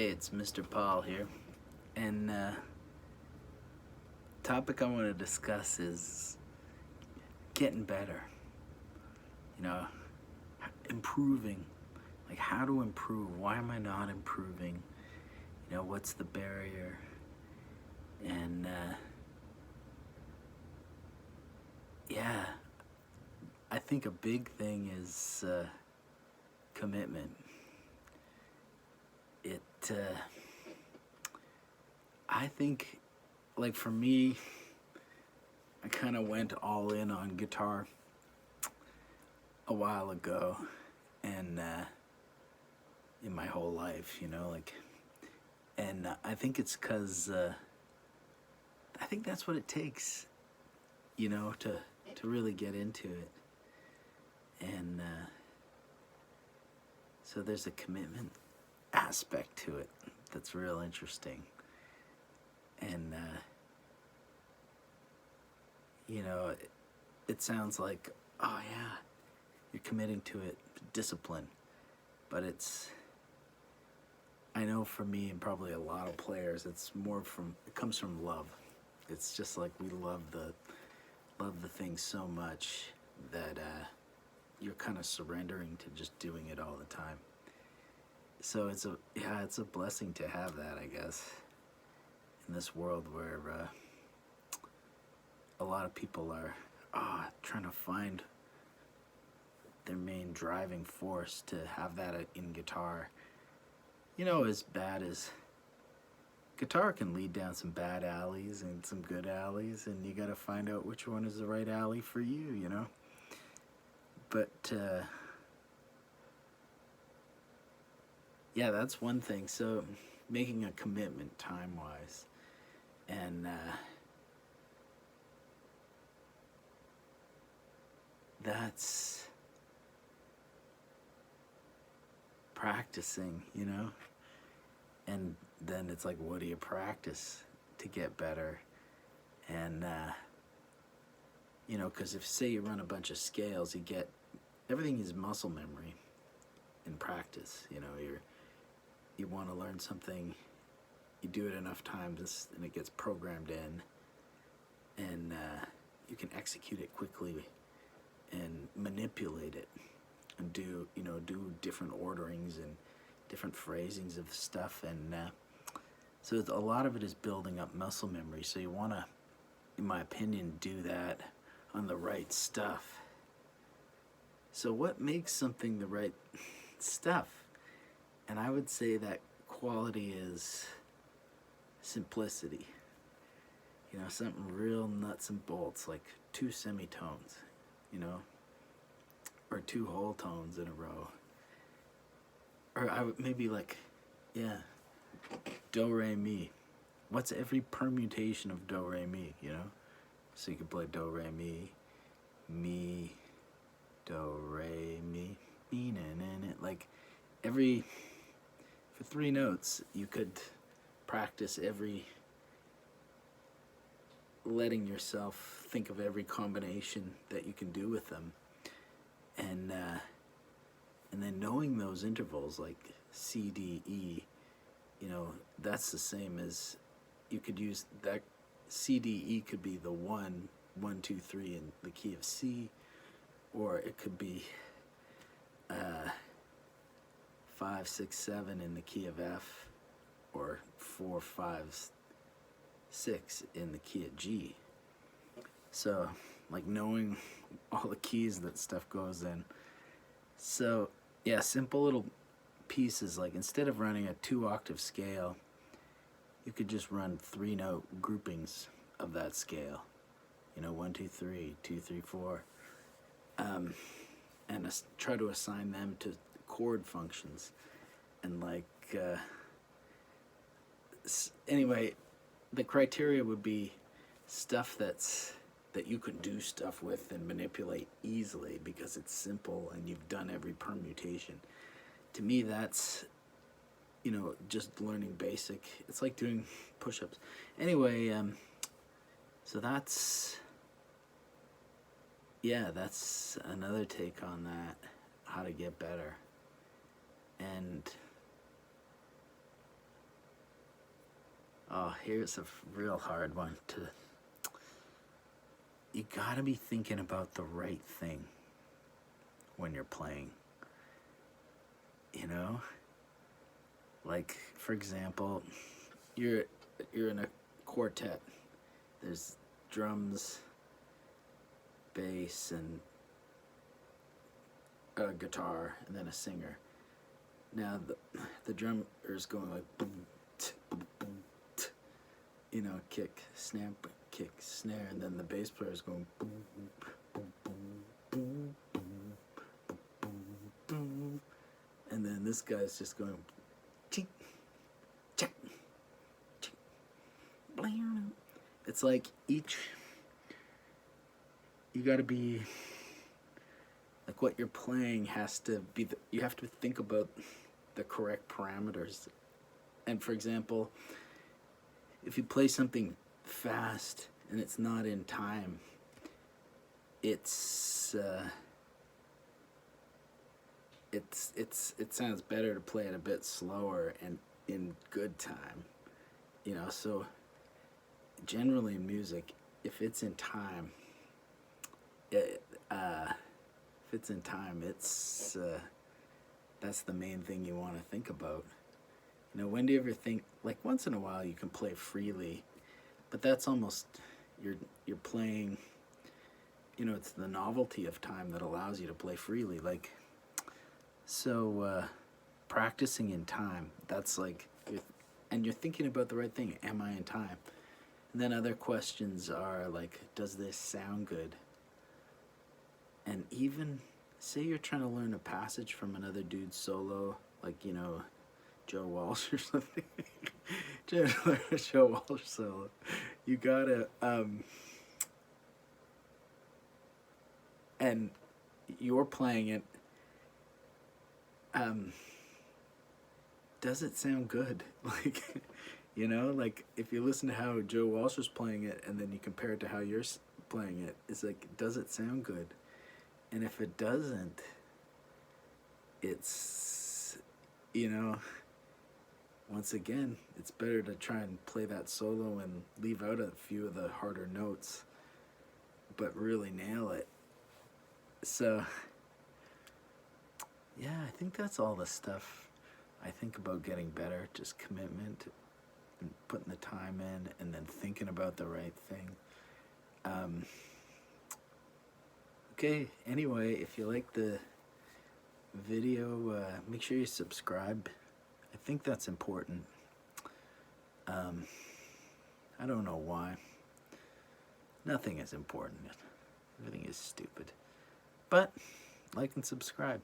Hey, it's Mr. Paul here, and topic I want to discuss is getting better. You know, improving. Like how to improve. Why am I not improving? What's the barrier? And yeah, I think a big thing is commitment. It. I think, like for me, I kind of went all in on guitar a while ago, and in my whole life, and I think it's because I think that's what it takes, to really get into it, and so there's a commitment aspect to it that's real interesting, and it sounds like, oh yeah, you're committing to it, discipline, but I know for me and probably a lot of players, it comes from love. It's just like we love the thing so much that you're kind of surrendering to just doing it all the time. So it's a blessing to have that, I guess, in this world where a lot of people are trying to find their main driving force to have that in guitar. As bad as guitar can lead down some bad alleys and some good alleys, and you got to find out which one is the right alley for you. But yeah, that's one thing. So making a commitment time-wise, and that's practicing, and then it's like, what do you practice to get better? And because if, say, you run a bunch of scales, everything is muscle memory in practice. You want to learn something, you do it enough times and it gets programmed in, and you can execute it quickly and manipulate it and do different orderings and different phrasings of stuff, and so a lot of it is building up muscle memory. So you want to, in my opinion, do that on the right stuff. So what makes something the right stuff? And I would say that quality is simplicity. Something real nuts and bolts, like 2 semitones, or 2 whole tones in a row. Or I would maybe do, re, mi. What's every permutation of do, re, mi, So you could play do, re, mi, do, re, mi, na, na, na. Like for 3 notes, you could practice letting yourself think of every combination that you can do with them, and then knowing those intervals, like C, D, E, that's the same as, you could use that. C, D, E could be the 1, 1, 2, 3 in the key of C, or it could be 5, 6, 7 in the key of F, or 4, 5, 6 in the key of G. So, like, knowing all the keys that stuff goes in. So, yeah, simple little pieces, like instead of running a 2-octave scale, you could just run 3-note groupings of that scale. 1, 2, 3, 2, 3, 4. And try to assign them to chord functions. And anyway, the criteria would be stuff that you could do stuff with and manipulate easily because it's simple and you've done every permutation. To me, that's, just learning basic. It's like doing push-ups. Anyway, so that's another take on that, how to get better. And Oh, here's a real hard one to. You gotta be thinking about the right thing when you're playing. You know? Like, for example, you're in a quartet. There's drums, bass, and a guitar, and then a singer. Now the drummer is going like boom, boom, boom, you know, kick, snap, kick, snare, and then the bass player is going boom, boom, boom, boom, boom, boom, boom, and then this guy's just going ching, check, ching, blam. It's like each. You got to be like what you're playing has to be. You have to think about the correct parameters. And for example, if you play something fast and it's not in time, it sounds better to play it a bit slower and in good time, you know. So generally in music, if it's in time, that's the main thing you want to think about. You know, when do you ever think, like, once in a while you can play freely, but that's almost, you're playing, you know, it's the novelty of time that allows you to play freely. Like, so practicing in time, that's like, and you're thinking about the right thing. Am I in time? And then other questions are like, does this sound good? And even say you're trying to learn a passage from another dude's solo, like, you know, Joe Walsh or something. Joe Walsh solo. You gotta, and you're playing it, does it sound good? Like, you know, like if you listen to how Joe Walsh was playing it and then you compare it to how you're playing it, it's like, does it sound good? And if it doesn't, it's, you know, once again, it's better to try and play that solo and leave out a few of the harder notes, but really nail it. So, yeah, I think that's all the stuff I think about getting better. Just commitment and putting the time in and then thinking about the right thing. Okay, anyway, if you like the video, make sure you subscribe. I think that's important. I don't know why. Nothing is important. Everything is stupid. But like and subscribe.